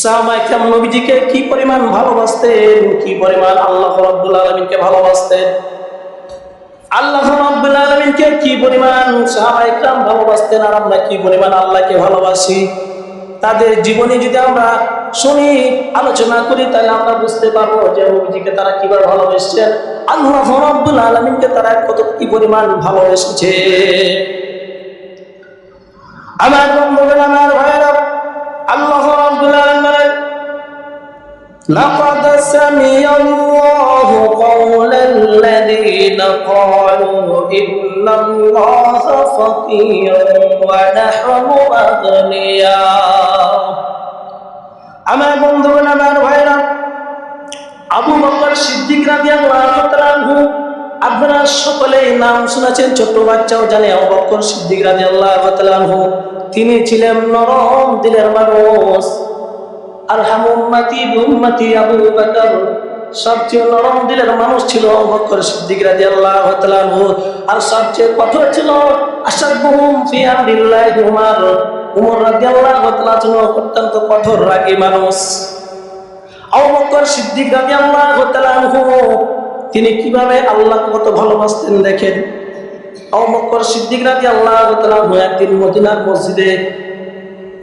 সাহাবায়ে কেরাম নবীজিকে কি পরিমাণ ভালোবাসতেন, কি পরিমাণ আল্লাহ রাব্বুল আলামিনকে ভালোবাসতেন। আল্লাহ রাব্বুল আলামিনকে কি পরিমাণ সাহাবায়ে কেরাম ভালোবাসতেন, আর আমরা কি পরিমাণ আল্লাহকে ভালোবাসি। তাদের জীবনী যদি আমরা শুনি, আলোচনা করি, তাহলে আমরা বুঝতে পারবো যে নবীজিকে তারা কিভাবে ভালোবেসেছেন, আল্লাহ রাব্বুল আলামিনকে তারা কত কি পরিমাণ ভালোবেসেছে। আমার বন্ধুগণ, আমার ভাইরা, আল্লাহ রাব্বুল আলামিন বলেন, লাকাদ সামিআল্লাহু কাওলাল্লাযীনা ক্বালু ইন্নাল্লাহা ফাকীরুন ওয়া নাহনু আগনিয়া। আমার বন্ধুগণ, আমার ভাইরা, আবু বকর সিদ্দিক রাদিয়াল্লাহু তাআলা আনহু, আপনারা সকলেই নাম শুনেছেন, ছোট বাচ্চাও জানে আবু বকর সিদ্দিক রাদিয়াল্লাহু তাআলা আনহু। তিনি ছিলেন নরম দিলের মানুষ। আরহামু উম্মতি বিউম্মতি আবু বকর, সবচেয়ে নরম দিলের মানুষ ছিল আবু বকর সিদ্দিক রাদিয়াল্লাহু তাআলা আনহু। আর সবচেয়ে কঠোর ছিল আশাদুহুম ফি আমরিল্লাহি উমর রাদিয়াল্লাহু তাআলা ছিল অত্যন্ত কঠোর রাগী মানুষ। আবু বকর সিদ্দিক রাদিয়াল্লাহু তাআলা আনহু তিনি কিভাবে আল্লাহকে কত ভালোবাসতেন দেখেন। আবু বকর সিদ্দিক রাদিয়াল্লাহু তাআলা আনহু একদিন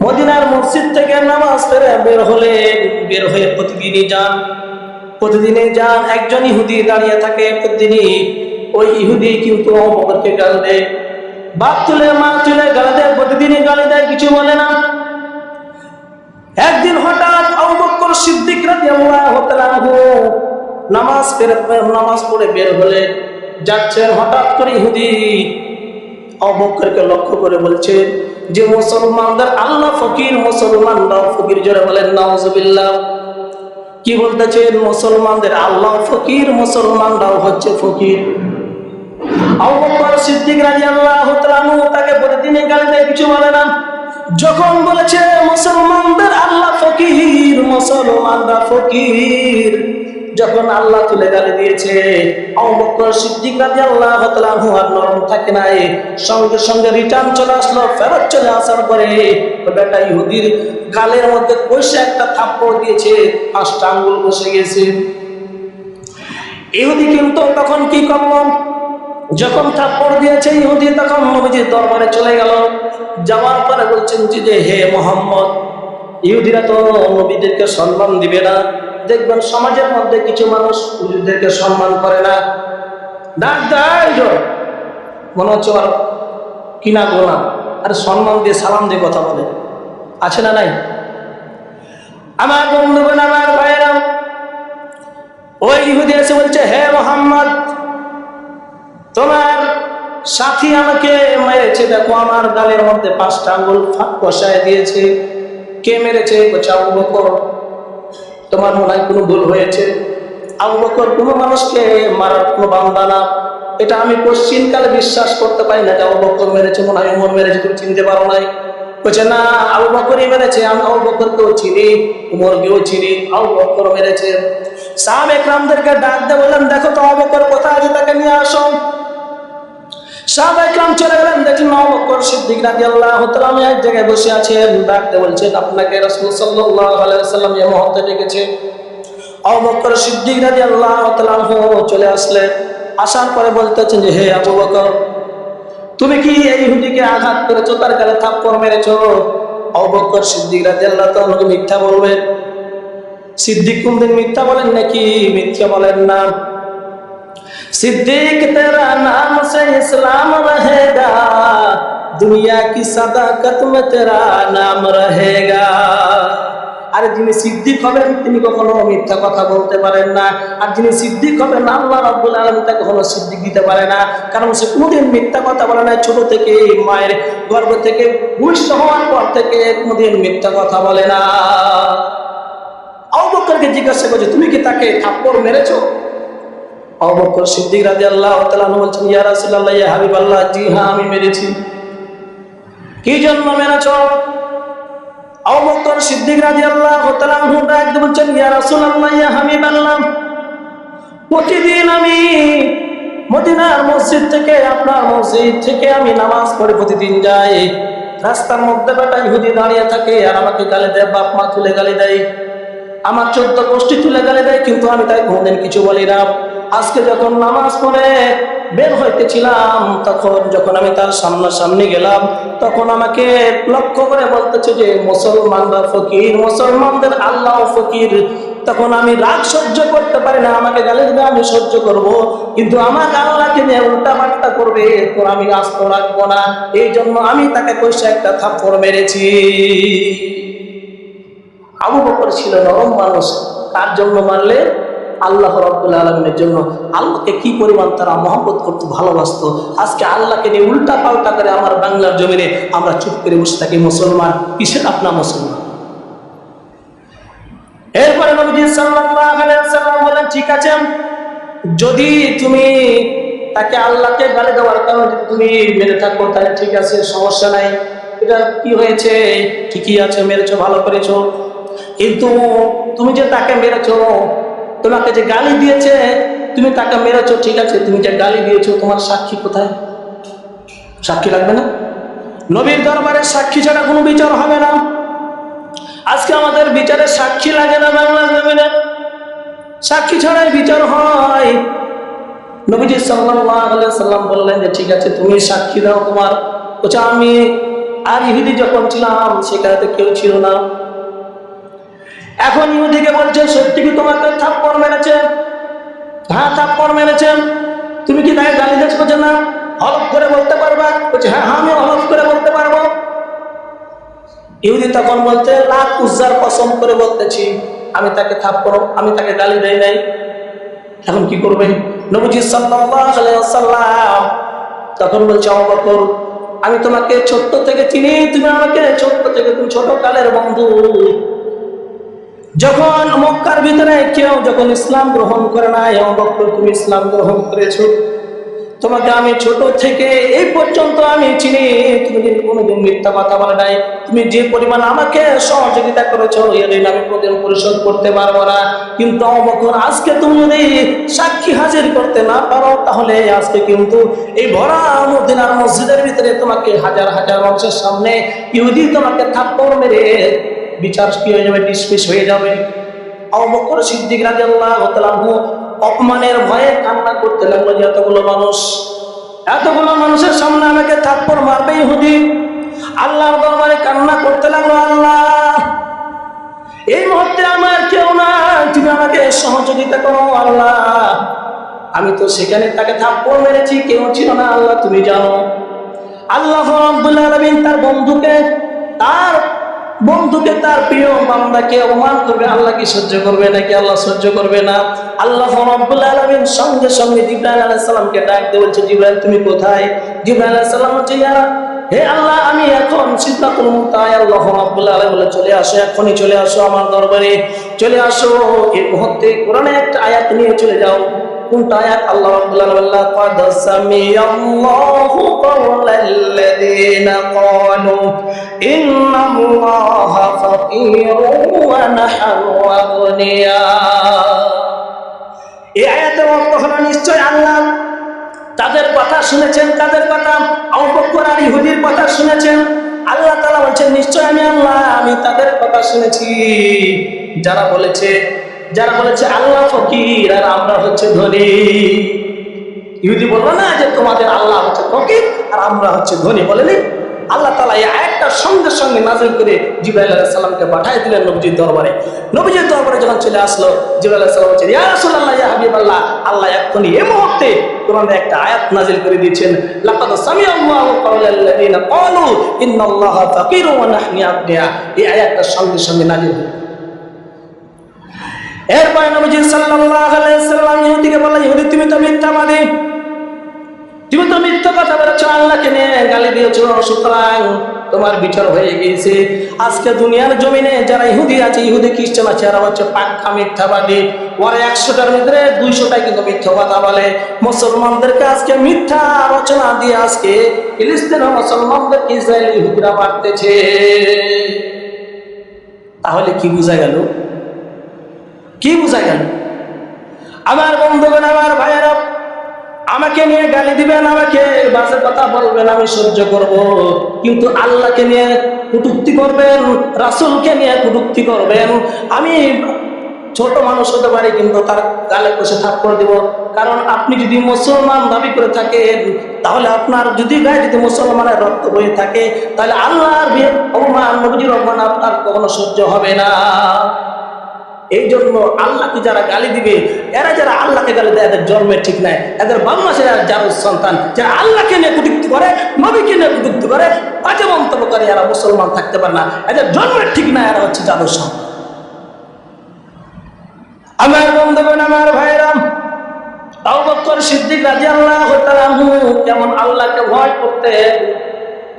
মদিনার মসজিদ থেকে নামাজ পড়ে বের হয়ে প্রতিদিনই যান। একজন ইহুদি দাঁড়িয়ে থাকে প্রতিদিনই। ওই ইহুদি কিন্তু আবু বকরকে গাল দেয়, বাপ তুলে মা তুলে গাল দেয়, প্রতিদিনই গালি দেয়, কিছু বলে না। একদিন হঠাৎ আবু বকর সিদ্দিক রাদিয়াল্লাহু তাআলা আনহু নামাজ পড়ে বের হলে যাচ্ছেন, হঠাৎ করে ইহুদি আবু বকরকে লক্ষ্য করে বলছে যে মুসলমানদের আল্লাহ ফকির, মুসলমানরাও ফকির। জোরে বলেন নাউজুবিল্লাহ। কি বলতেছেন? মুসলমানদের আল্লাহ ফকির, মুসলমানরাও হচ্ছে ফকির। আবু বকর সিদ্দিক রাদিয়াল্লাহু তাআলা আনহু তাকে প্রতিদিনই গালি দেয়, কিছু বলে না। যখন বলেছে মুসলমানদের আল্লাহ ফকির, মুসলমানরা ফকির, যখন আল্লাহ তুলে গালি দিয়েছে, আবু বকর সিদ্দিক রাদিয়াল্লাহু তাআলা আনহু আর নরম থাকে নাই, সঙ্গে সঙ্গে রিটার্ন চলে আসলো। ফেরত চলে আসার পরে বেটা ইহুদির গালের মধ্যে কষে একটা থাপ্পড় দিয়েছে, 5টা আঙ্গুল বসে গেছে। ইহুদি কিন্তু তখন কি করলো, যখন থাপ্পড় দিয়েছে ইহুদি, তখন নবীজির দরবারে চলে গেল। যাওয়ার পরে বলছেন যে হে মুহাম্মদ, ইহুদিরা তো নবীদেরকে সম্মান দিবে না। দেখবেন সমাজের মধ্যে কিছু মানুষ হুজুরদেরকে সম্মান করে না, ডাক দেয়, মনে হচ্ছে আর কিনা গোনা, আর সম্মান দিয়ে সালাম দিয়ে কথা বলে, আছে না নাই? আমার বন্ধুগণ, আমার ভাইয়েরা, ওই ইহুদি এসে বলছে, হে মুহাম্মদ, তোমার সাথী আমাকে মেরেছে, দেখো আমার গালের মধ্যে 5টা আঙ্গুল ফাঁক বসায় দিয়েছে। কে মেরেছে? বলছে আবু বকর। তোমার মনে হয় কোনো ভুল হয়েছে। আবু বকর কোনো মানুষকে মারার কোনো বান্দা না, এটা আমি পশ্চিমকালে বিশ্বাস করতে পারি না যে আবু বকর মেরেছে, মনে হয় উমর মেরেছে, তুমি চিনতে পারো নাই। বলছে না, আবু বকরই মেরেছে, আমি আবু বকরকেও চিনি, উমরকেও চিনি, আবু বকর মেরেছে। সাহাবায়ে কেরামদেরকে ডাক দিয়ে বললেন, দেখো তো আবু বকর কোথায় আছে, তাকে নিয়ে আসো। সাহাবায়ে কেরাম চলে গেলেন, দেখলেন আবু বকর সিদ্দিক রাদিয়াল্লাহু তাআলা আনহু এক জায়গায় বসে আছেন। ডাক দিয়ে বলছেন, আপনাকে রাসূল সাল্লাল্লাহু আলাইহি ওয়াসাল্লাম এই মুহূর্তে ডেকেছে। আবু বকর সিদ্দিক রাদিয়াল্লাহু তাআলা আনহু চলে আসলেন। আসার পরে বলতেছেন যে হে আবু বকর, তুমি কি এই ইহুদিকে আঘাত করেছো, তার গালে থাপ্পড় মেরেছো? আবু বকর সিদ্দিক রাদিয়াল্লাহু তাআলা আনহু মিথ্যা বলবেন? সিদ্দিক কোনদিন মিথ্যা বলেন নাকি? মিথ্যা বলেন না। सिद्दीक तेरा नाम से इस्लाम रहेगा, दुनिया की सदाकत में तेरा नाम रहेगा। আর যিনি সিদ্দিক হবেন তিনি কখনো মিথ্যা কথা বলতে পারেন না, আর যিনি সিদ্দিক হবেন আল্লাহ রাব্বুল আলামিন তাকে কখনো সিদ্দিক দিতে পারে না, কারণ সে কোনোদিন মিথ্যা কথা বলে না। ছোট থেকে মায়ের গর্ভ থেকে ভূমিষ্ঠ হওয়ার পর থেকে কোনোদিন মিথ্যা কথা বলে না। আবু বকরকে জিজ্ঞাসা করছে, তুমি কি তাকে থাপ্পড় মেরেছো? আবু বকর সিদ্দিক রাদিয়াল্লাহু তাআলা আনহু বলছেন, ইয়া রাসূলুল্লাহ, ইয়া হাবিবাল্লাহ, জি হ্যাঁ আমি মেরেছি। কি জন্য মেরেছো? আবু বকর সিদ্দিক রাদিয়াল্লাহু তাআলা আনহু ডাকতে বলছেন, ইয়া রাসূলুল্লাহ, ইয়া হাবিবাল্লাহ, প্রতিদিন আমি মদিনার মসজিদ থেকে, আপনার মসজিদ থেকে আমি নামাজ পড়ে প্রতিদিন যাই। রাস্তার মধ্যে বেটা ইহুদি দাঁড়িয়ে থাকে আর আমাকে গালি দেয়, বাপ মা তুলে গালি দেয়, আমার 14 গোষ্ঠী তুলে গালি দেয়, কিন্তু আমি তাই কোনদিন কিছু বলি না। আজকে যখন নামাজ পড়ে বের হইতেছিলাম, তখন যখন আমি তার সামনাসামনি গেলাম, তখন আমাকে লক্ষ্য করে বলতেছে যে মুসলমানরা ফকির, মুসলমানদের আল্লাহ ফকির। তখন আমি রাগ সহ্য করতে পারি না, আমাকে গালি দেবে আমি সহ্য করব, কিন্তু আমার আল্লাহকে নিয়ে উল্টা পাল্টা করবে তো আমি আস্ত রাখবো না। এই জন্য আমি তাকে কইসা একটা থাপ্পড় মেরেছি। আবু বকর ছিল নরম মানুষ, কার জন্য মারলে? আল্লাহ রাব্বুল আলামিনের জন্য। আল্লাহকে কি পরিমাণ তারা মহব্বত করতে ভালোবাসতো। আজকে আল্লাহকে নিয়ে উল্টা পাল্টা করে আমার বাংলার জমিনে আমরা চুপ করে বসে থাকি। মুসলমান কিসের আপনার মুসলমান? এরপরে নবীজি সাল্লাল্লাহু আলাইহি ওয়াসাল্লাম বলেন, ঠিক আছে, যদি তুমি তাকে আল্লাহকে গালি দেওয়ার কারণে যদি তুমি মেরে থাকো তাহলে ঠিক আছে, সমস্যা নাই। এটা কি হয়েছে? ঠিকই আছে, মেরেছো, ভালো করেছো, কিন্তু তুমি যে তাকে মেরেছো, তোমাকে যে গালি দিয়েছে, তুমি তাকে মেরেছো ঠিক আছে, তুমি যে গালি দিয়েছো তোমার সাক্ষী কোথায়? সাক্ষী লাগবে না? নবীর দরবারে সাক্ষী ছাড়া কোনো বিচার হবে না। আজকে আমাদের বিচারে সাক্ষী লাগে না, বাংলা জমিনে সাক্ষী ছাড়াই বিচার হয়। নবীজি সাল্লাল্লাহু আলাইহি সাল্লাম বললেন যে ঠিক আছে, তুমি সাক্ষী দাও তোমার। বলছে আমি আর ইহুদি যখন ছিলাম সেখানে কেউ ছিল না। এখন ইহুদিকে বলছে সত্যি কি তোমাকে থাপ্পড় মেরেছে? হ্যাঁ থাপ্পড় মেরেছে। তুমি কি তাকে গালি দিয়েছো? বলছে না। হলফ করে বলতে পারবা? বলছে হ্যাঁ হ্যাঁ আমি হলফ করে বলতে পারবো। ইহুদি তখন বলতে লাত উজ্জার কসম করে বলতেছি আমি তাকে গালি দেই নাই। এখন কি করবে? নবীজি সাল্লাল্লাহু আলাইহি ওয়াসাল্লাম তখন বলছে আবু বকর, আমি তোমাকে ছোট্ট থেকে চিনি, তুমি আমাকে ছোট্ট থেকে, তুমি ছোট কালের বন্ধু। যখন মক্কার ভিতরে কেউ যখন ইসলাম গ্রহণ করে না, আবু বকর তুমি ইসলাম গ্রহণ করেছো। তোমাকে আমি ছোট থেকে এই পর্যন্ত আমি চিনি, তুমি কিন্তু কোনোদিন মিথ্যা কথা বলে নাই। তুমি যে পরিমাণ আমাকে সহযোগিতা করেছো এর ঋণ আমি কোনোদিন পরিশোধ করতে পারবো না। কিন্তু আবু বকর আজকে তুমি যদি সাক্ষী হাজির করতে না পারো, তাহলে আজকে কিন্তু এই ভরা মদিনার মসজিদের ভিতরে তোমাকে হাজার হাজার মানুষের সামনে ইহুদি তোমাকে থাপ্পড় মেরে বিচার কি হয়ে যাবে, ডিসমিস হয়ে যাবে। আবু বকর সিদ্দিক রাদিয়াল্লাহু তাআলা অপমানের ভয়ে কান্না করতে লাগলো যে এতগুলো মানুষের সামনে আমাকে থাপ্পড় মারবে ইহুদি। আল্লাহর দরবারে কান্না করতে লাগলো, আল্লাহ এই মুহূর্তে আমার কেউ না, তুমি আমাকে সহযোগিতা করো আল্লাহ। আমি তো সেখানে তাকে থাপ্পড় মেরেছি, কেউ ছিল না আল্লাহ তুমি জানো। আল্লাহ রাব্বুল আলামিন তার বন্ধুকে তার প্রিয় বান্দাকে অপমান করবে, আল্লাহ কি সহ্য করবে নাকি? আল্লাহ সহ্য করবে না। আল্লাহ রাব্বুল আলামিন সঙ্গে সঙ্গে জিবরাইল আলাইহিস সালামকে ডাক দিয়ে বলছে, জিবরাইল তুমি কোথায়? জিবরাইল আলাইহিস সালাম বলছে, হে আল্লাহ আমি এখন সিদরাতুল মুনতাহায়। আল্লাহ রাব্বুল আলামিন বলে চলে আসো, এখনই চলে আসো আমার দরবারে, চলে আসো। এই মুহূর্তে কোরআনে একটা আয়াত নিয়ে চলে যাও। কোনটা আয়াত? আল্লাহ রাব্বুল আলামিন বললেন ক্বাদ সামিআল্লাহু কাওলাল্লাযীনা ক্বালু ইন্নাল্লাহা ফাকীরুন ওয়া নাহনু আগনিয়া। এই আয়াতের অর্থ হলো নিশ্চয় আল্লাহ তাদের কথা শুনেছেন, তাদের কথা আবু বকর আর ইহুদির কথা শুনেছেন। আল্লাহ তাআলা বলেন নিশ্চয় আমি আল্লাহ আমি তাদের কথা শুনেছি যারা বলেছে আল্লাহ ফকির আর আমরা হচ্ছে ধনী। ইহুদি বললো না যে তোমাদের আল্লাহ হচ্ছে ফকির আর আমরা হচ্ছে ধনী, বলেনি? আল্লাহ তাআলা এই আয়াতটা সঙ্গে সঙ্গে নাযিল করে জিবরাইল আলাইহিস সালামকে পাঠিয়ে দিলেন নবীজির দরবারে। নবীজির দরবারে যখন চলে আসলো, জিবরাইল আলাইহিস সালাম বলছেন ইয়া রাসূলুল্লাহ ইয়া হাবিবাল্লাহ, আল্লাহ এক্ষুনি এই মুহূর্তে কোরআনে একটা আয়াত নাযিল করে দিয়েছেন, লাকাদ সামিআল্লাহু কাওলাল্লাযীনা ক্বালু ইন্নাল্লাহা ফাকীরুন ওয়া নাহনু আগনিয়া। এই আয়াতটা সঙ্গে সঙ্গে নাযিল হলো। এরপরে নবীজি সাল্লাল্লাহু আলাইহি ওয়াসাল্লাম ইহুদিকে বললেন, ইহুদি তুমি তো মিথ্যাবাদী, তুমি তো মিথ্যা কথা বলেছো, আল্লাহকে নিয়ে গালি দিয়েছো, সুতরাং তোমার বিচার হয়ে গিয়েছে। আজকে দুনিয়ার জমিনে যারা ইহুদি আছে, ইহুদি খ্রিস্টান আছে, এরা হচ্ছে পাক্কা মিথ্যাবাদী। ওরা 100টার ভিতরে 200টাই কিন্তু মিথ্যা কথা বলে। মুসলমানদেরকে আজকে মিথ্যা রচনা দিয়ে আজকে ফিলিস্তিনের মুসলমানদেরকে ইসরায়েলি ইহুদিরা মারতেছে। তাহলে কি বোঝা গেল? আমার বন্ধুগণ, আমার ভাইয়েরা, আমাকে নিয়ে গালি দিবেন, আমাকে বাজে কথা বলবেন, আমি সহ্য করব, কিন্তু আল্লাহকে নিয়ে কটূক্তি করবেন, রাসূলকে নিয়ে কটূক্তি করবেন, আমি ছোট মানুষ হতে পারি কিন্তু তার গালে কষে থাপ্পড় দিব। কারণ আপনি যদি মুসলমান দাবি করে থাকেন, তাহলে আপনার যদি গায়ে যদি মুসলমানের রক্ত বয়ে থাকে, তাহলে আল্লাহর অপমান, নবীজির অপমান আপনার কখনো সহ্য হবে না। এই জন্য আল্লাহকে যারা গালি দিবে, এরা যারা আল্লাহকে গালি দেয়, এদের জন্মের ঠিক নাই। এদের বাংলাদেশের যার সন্তান যারা আল্লাহকে নিয়ে কটূক্তি করে, নবীকে নিয়ে কটূক্তি করে, বাজে মন্তব্য করে, এরা মুসলমান থাকতে পারে না। এদের জন্মের ঠিক নাই, এরা হচ্ছে জাদুর সন্তান। আমার বন্ধুগণ, আমার ভাইরাম, আবু বকর সিদ্দিক রাদিয়াল্লাহু তাআলা আনহু কেমন আল্লাহকে ভয় করতেন,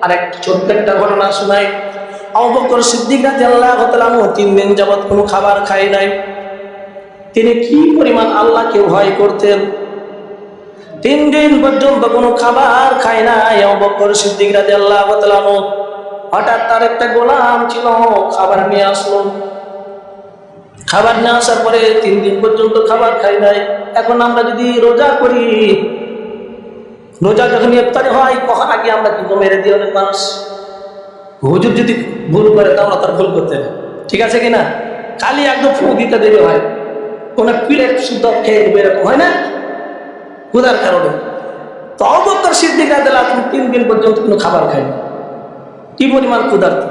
আরেক ছোট্ট একটা ঘটনা শোনাই। আবু বকর সিদ্দিক রাদিয়াল্লাহু তাআলা আনহু 3 দিন যাবত কোনো খাবার খায় নাই। তিনি কি পরিমাণ আল্লাহকে ভয় করতেন। 3 দিন পর্যন্ত কোনো খাবার খায় নাই আবু বকর সিদ্দিক রাদিয়াল্লাহু তাআলা আনহু। হঠাৎ তার একটা গোলাম ছিল, খাবার নিয়ে আসলো। খাবার নিয়ে আসার পরে 3 দিন পর্যন্ত খাবার খাই নাই। এখন আমরা যদি রোজা করি, রোজা যখন ইফতারি হয়, কখন আগে আমরা কিন্তু মেরে দিই অনেক মানুষ। হুজুর যদি ভুল করে তা আমরা তার ভুল করতে হবে, ঠিক আছে কিনা? খালি একদম ফু দিতে দেবে হয়, কোন প্লেট শুদ্ধ খেয়ে দেবে, এরকম হয় না ক্ষুধার কারণে। তো আবু বকর সিদ্দিক রাদিয়াল্লাহু তাআলা 3 দিন পর্যন্ত কোনো খাবার খায়নি। কি পরিমাণ ক্ষুধার্ত!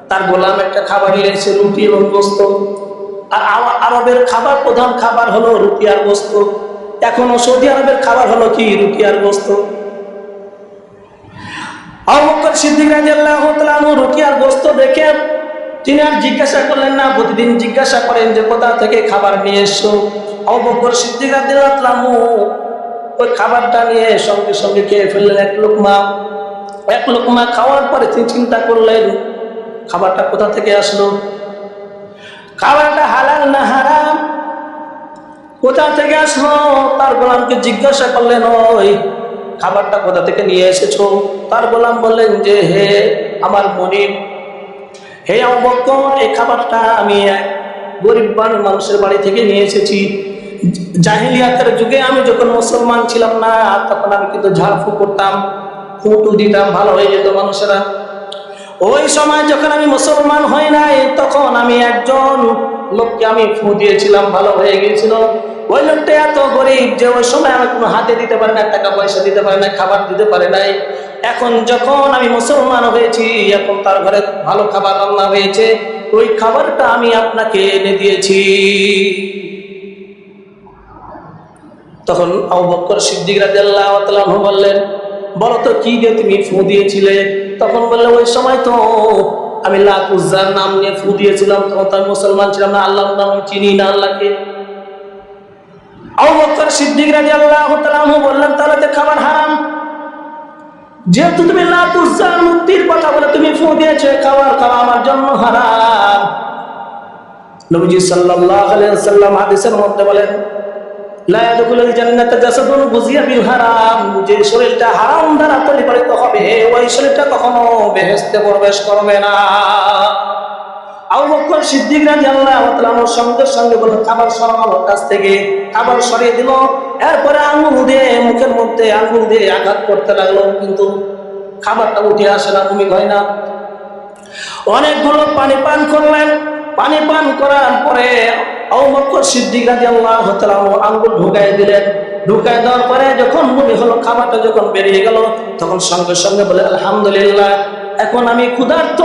তার গোলাম একটা খাবার নিয়েছে, রুটি এবং গোস্ত। আর আরবের খাবার, প্রধান খাবার হলো রুটি আর গোস্ত। এখনো সৌদি আরবের খাবার হলো কি? রুটি আর গোস্ত। আবু বকর সিদ্দিক রাদিয়াল্লাহু তাআলা আনহু রুটি আর গোস্ত দেখে তিনি আর জিজ্ঞাসা করলেন না। প্রতিদিন জিজ্ঞাসা করেন যে কোথা থেকে খাবার নিয়ে এসছো। আবু বকর সিদ্দিক রাদিয়াল্লাহু তাআলা আনহু ওই খাবারটা নিয়ে সঙ্গে সঙ্গে খেয়ে ফেললেন এক লোকমা। এক লোকমা খাওয়ার পরে তিনি চিন্তা করলেন, খাবারটা কোথা থেকে আসলো, খাবারটা হালাল না হারাম, কোথা থেকে আসলো। তার গোলামকে জিজ্ঞাসা করলেন, ওই খাবারটা কোথা থেকে নিয়ে এসেছো? তার গোলাম বললেন যে, হে আমার মনিব, হে আবু বকর, এই খাবারটা আমি এক গরিব মানুষের বাড়ি থেকে নিয়ে এসেছি। জাহিলিয়াতের যুগে আমি যখন মুসলমান ছিলাম না, তখন আমি কিন্তু ঝাড়ফুঁক করতাম, ফুটু দিতাম, ভালো হয়ে যেত মানুষেরা। ওই সময় যখন আমি মুসলমান হই নাই, তখন আমি একজন লোককে আমি ফু দিয়েছিলাম, ভালো হয়ে গিয়েছিল। ওই লোকটা এত গরিব যে ওই সময় আমি কোনো হাতে দিতে পারে না, টাকা পয়সা দিতে পারে না, খাবার দিতে পারে নাই। এখন যখন আমি মুসলমান হয়েছি, এখন তার ঘরে ভালো খাবার রান্না হয়েছে, ওই খাবারটা আমি আপনাকে এনে দিয়েছি। তখন আবু বকর সিদ্দিক রাদিয়াল্লাহু তাআলা আনহু বললেন, বলো তো কি দিয়ে তুমি ফু দিয়েছিলে? তখন বললে, ওই সময় তো আমি লাত উজ্জার নাম নিয়ে ফু দিয়েছিলাম, তখন তো আমি মুসলমান ছিলাম না, আল্লাহর নাম চিনি না আল্লাহকে। আবু বকর সিদ্দিক রাদিয়াল্লাহু তাআলা আনহু বললেন, তাহলে তো খাবার হারাম। যেহেতু তুমি লাত উজ্জার মূর্তির কথা বলে তুমি ফু দিয়েছো, খাবার খাওয়া আমার জন্য হারাম। নবীজি সাল্লাল্লাহু আলাইহি ওয়াসাল্লাম হাদিসের মধ্যে বলেন, লা ইয়াদখুলুল জান্নাতা জাসাদুন গুযিয়া বিল হারাম, যে শরীরটা হারাম দ্বারা পরিপালিত হবে, ওই শরীরটা কখনো বেহেশতে প্রবেশ করবে না। আবু বকর সিদ্দিক রাদিয়াল্লাহু তাআলা সঙ্গে সঙ্গে বলল, খাবার সরাও আমার কাছ থেকে। খাবার সরিয়ে দিল, এরপরে আঙ্গুল দিয়ে মুখের মধ্যে আঙ্গুল দিয়ে আঘাত করতে লাগলো, কিন্তু খাবারটা উঠে আসে না, বমি হয় না। অনেকগুলো পানি পান করলেন। পানি পান করার পরে আবু বকর সিদ্দিক রাদিয়াল্লাহু তাআলা আঙ্গুল ঢুকাই দিলেন। ঢুকাই দেওয়ার পরে যখন বমি হলো, খাবারটা যখন বেরিয়ে গেল, তখন সঙ্গে সঙ্গে বলে, আলহামদুলিল্লাহ, এখন আমি ক্ষুধার্ত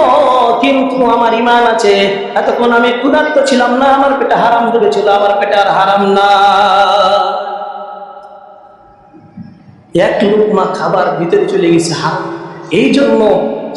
কিন্তু আমার ঈমান আছে। এতক্ষণ আমি ক্ষুধার্ত ছিলাম না, আমার পেটে হারাম ঢুকেছিল, আমার পেটে আর হারাম না। এক লুকমা খাবার ভিতরে চলে গেছে হারাম, এই জন্য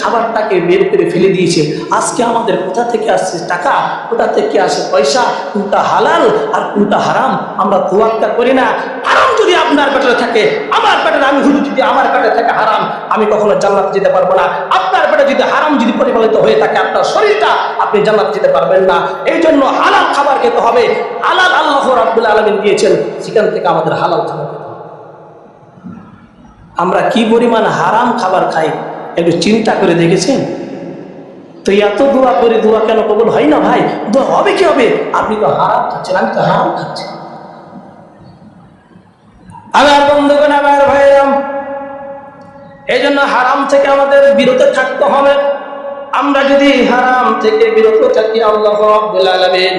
খাবারটাকে বের করে ফেলে দিয়েছে। আজকে আমাদের কোথা থেকে আসছে টাকা, কোথা থেকে আসে পয়সা, কোনটা হালাল আর কোনটা হারাম আমরা তোয়াক্কা করি না। হারাম যদি আপনার পেটে থাকে, আমার পেটে, আমি হুজুর যদি আমার পেটে থাকে হারাম, আমি কখনো জান্নাতে যেতে পারবো না। আপনার পেটে যদি হারাম যদি পরিপালিত হয়ে থাকে আপনার শরীরটা, আপনি জান্নাতে যেতে পারবেন না। এই জন্য হালাল খাবার খেতে হবে। হালাল আল্লাহ রাব্বুল আলামিন দিয়েছেন, সেখান থেকে আমাদের হালাল খাবার খেতে হবে। আমরা কি পরিমাণ হারাম খাবার খাই একটু চিন্তা করে দেখেছেন? তো এত দোয়া করে দোয়া কেন কবুল হয় না ভাই? দোয়া হবে কি হবে? আপনি তো হারাম খাচ্ছেন, আমি তো হারাম খাচ্ছি। আমার বন্ধুগণ, আমার ভাইরাম, এই জন্য হারাম থেকে আমাদের বিরত থাকতে হবে। আমরা যদি হারাম থেকে বিরত থাকি, আল্লাহ রাব্বুল আলামিন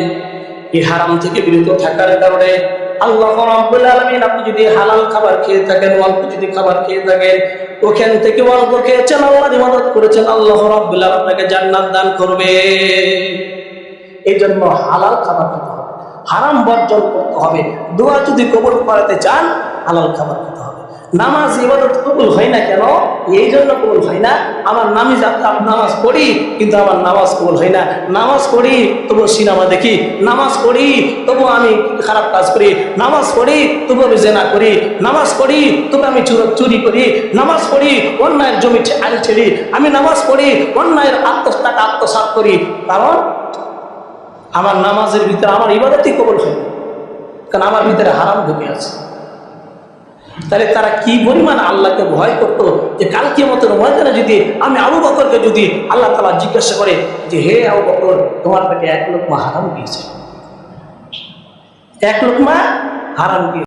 এই হারাম থেকে বিরত থাকার কারণে আল্লাহ রাব্বুল আলামিন, আপনি যদি হালাল খাবার খেয়ে থাকেন, অল্প যদি খাবার খেয়ে থাকেন, ওখান থেকে অল্প খেয়েছেন, আল্লাহর ইবাদত করেছেন, আল্লাহ রাব্বুল আলামিন আপনাকে জান্নাত দান করবে। এই জন্য হালাল খাবার খেতে হবে, হারাম বর্জন করতে হবে। দোয়া যদি কবুল করাতে চান, হালাল খাবার খেতে হবে। নামাজ ইবাদত কবুল হয় না কেন? এই জন্য কবুল হয় না, আমার নামাজ পড়ি কিন্তু আমার নামাজ কবুল হয় না। নামাজ পড়ি তবু সিনেমা দেখি, নামাজ পড়ি তবু আমি খারাপ কাজ করি, নামাজ পড়ি তবু আমি জেনা করি, নামাজ পড়ি তবু আমি চুরি করি, নামাজ পড়ি অন্যায়ের জমি আইল ছেড়ি, আমি নামাজ পড়ি অন্যায়ের টাকা আত্মসাৎ করি। কারণ আমার নামাজের ভিতরে আমার ইবাদতই কবুল হয় না, কারণ আমার ভিতরে হারাম ঢুকে আছে। তাহলে তারা কি পরিমাণ আল্লাহকে ভয় করতো, যে কাল কিয়ামতের ময়দানে যদি আমি আবু বকরকে যদি আল্লাহ তাআলা জিজ্ঞাসা করে যে হে আবু বকর, তোমার পেটে এক লোকমা হারাম দিয়েছে, এক লোকমা হারাম দিয়েছে।